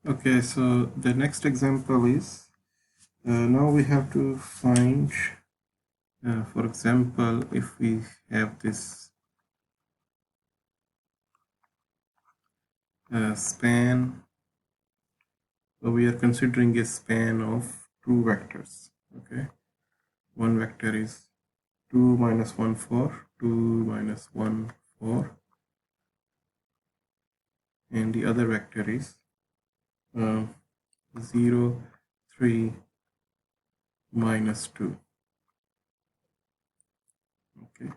Okay, so the next example is now we have to find, for example, if we have this span, so we are considering a span of two vectors. Okay, one vector is 2 minus 1 4, 2 minus 1 4, and the other vector is 0 3 minus 2. Okay,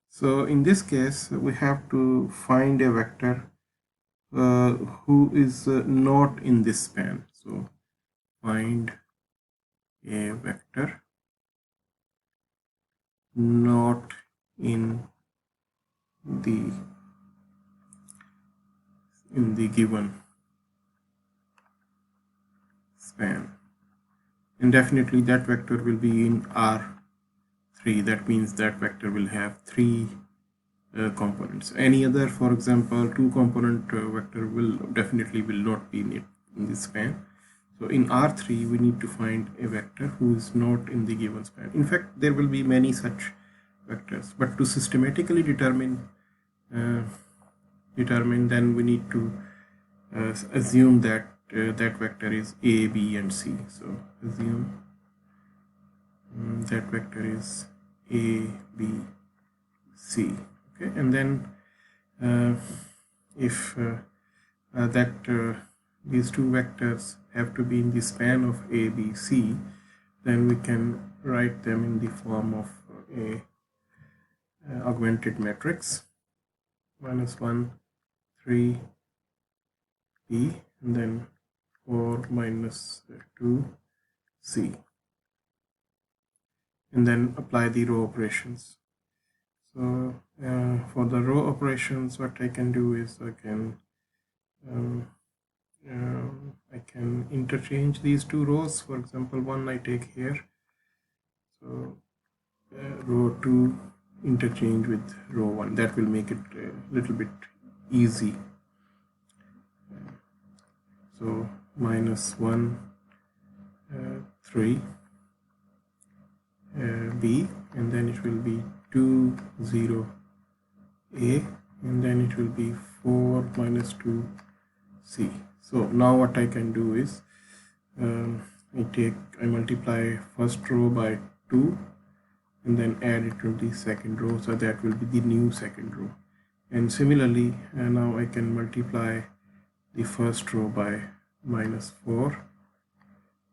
so in this case we have to find a vector who is not in this span. So find a vector not in the given span, and definitely that vector will be in R3. That means that vector will have three components. Any other, for example, two component vector will not be in this span. So in R3 we need to find a vector who is not in the given span. In fact, there will be many such vectors, but to systematically determine then we need to assume that that vector is A, B and C. So assume that vector is A, B, C. Okay, and then if these two vectors have to be in the span of A, B, C, then we can write them in the form of a augmented matrix -1 3 B and then 4 minus 2 C, and then apply the row operations. So for the row operations, what I can do is I can interchange these two rows. For example, one I take here, so row 2 interchange with row 1. That will make it a little bit easy. So -1 3 B, and then it will be 2 0 A, and then it will be 4 minus 2 C. So now what I can do is I multiply first row by 2 and then add it to the second row, so that will be the new second row. And similarly now I can multiply the first row by -4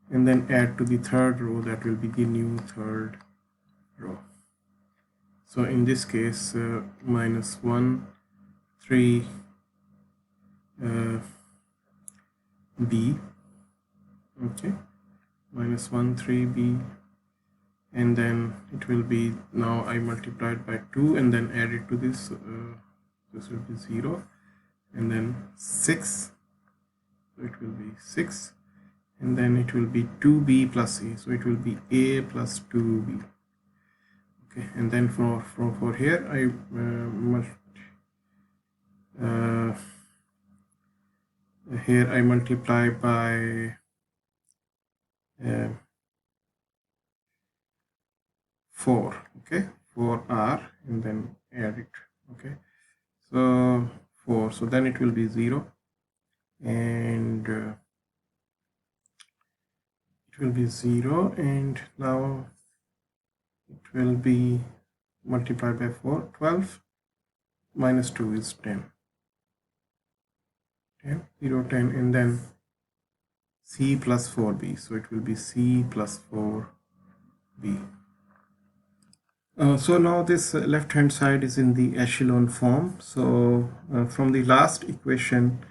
and then add to the third row, that will be the new third row. So in this case -1 3 B, okay, -1 3 B, and then it will be, now I multiplied by 2 and then add it to this, this will be 0, and then 6, so it will be 6, and then it will be 2B plus C, so it will be A plus 2B. Okay, and then for here I here I multiply by 4, okay, 4R, and then add it. Okay, so 4, so then it will be 0, and it will be 0, and now it will be multiplied by 4, 12 minus 2 is 10, 0 10, and then C plus 4B, so it will be C plus 4B. So now this left hand side is in the echelon form. So from the last equation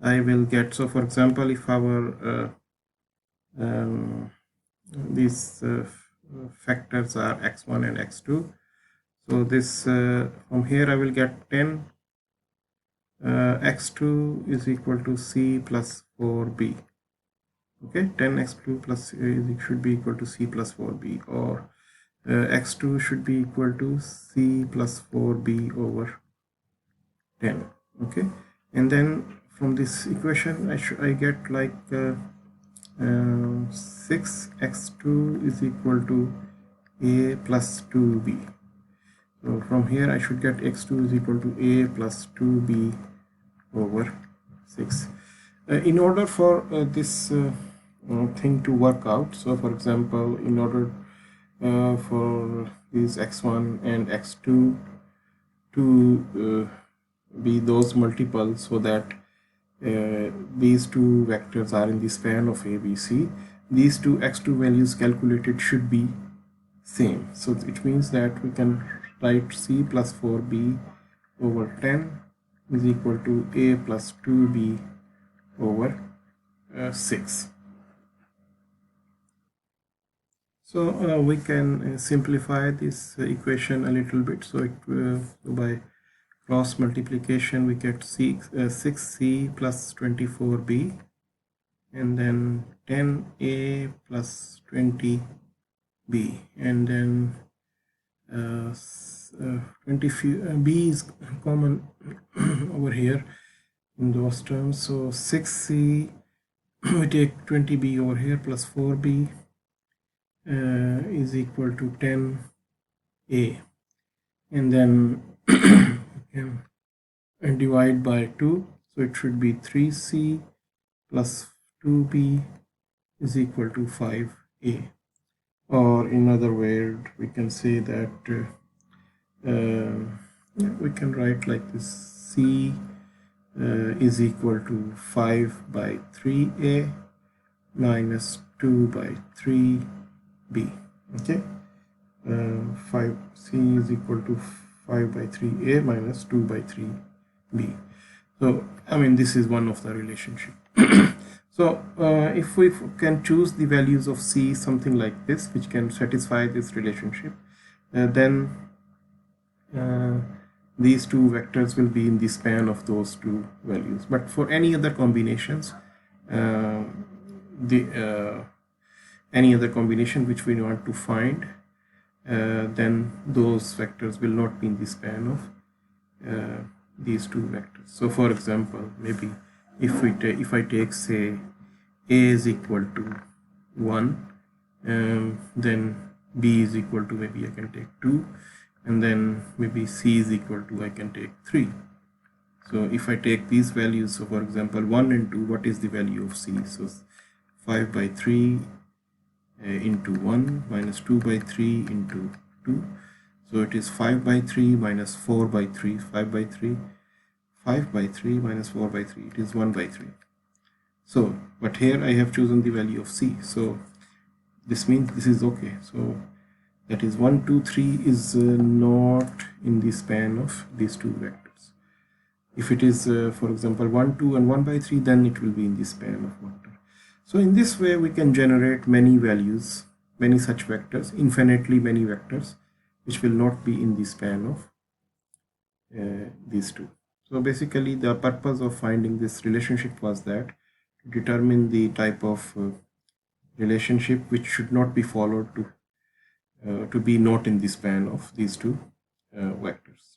I will get, so for example, if our these factors are x1 and x2, so this from here I will get 10 x2 is equal to C plus 4B. Okay, 10 x2 plus it should be equal to C plus 4B, or x2 should be equal to C plus 4B over 10. Okay, and then from this equation I get like 6x2 is equal to a plus 2b. So from here I should get x2 is equal to a plus 2b over 6. In order for this thing to work out, so for example, in order for these x1 and x2 to be those multiples so that these two vectors are in the span of a, b, c, these two x2 values calculated should be same. So it means that we can write c plus 4b over 10 is equal to a plus 2b over 6. So we can simplify this equation a little bit. So by cross multiplication we get 6c plus 24b and then 10a plus 20b and then b is common over here in those terms. So 6c we take 20b over here plus 4b is equal to 10a, and then and divide by 2, so it should be 3c plus 2b is equal to 5a, or in other words we can say that we can write like this: c is equal to 5 by 3a minus 2 by 3b. Okay, 5c is equal to 5 by 3a minus 2 by 3b. So I mean, this is one of the relationship. So if we can choose the values of c something like this, which can satisfy this relationship, then these two vectors will be in the span of those two values. But for any other combinations, any other combination which we want to find, then those vectors will not be in the span of these two vectors. So for example, maybe if I take, say, a is equal to 1, then b is equal to, maybe I can take 2, and then maybe c is equal to, I can take 3. So if I take these values, so for example 1 and 2, what is the value of c? So 5 by 3 into 1 minus 2 by 3 into 2. So it is 5 by 3 minus 4 by 3, 5 by 3, 5 by 3 minus 4 by 3, it is 1 by 3. So, but here I have chosen the value of c, so this means this is okay. So that is 1, 2, 3 is not in the span of these two vectors. If it is, for example, 1, 2 and 1 by 3, then it will be in the span of vector. So in this way we can generate many values, many such vectors, infinitely many vectors, which will not be in the span of these two. So basically the purpose of finding this relationship was that to determine the type of relationship which should not be followed to be not in the span of these two vectors.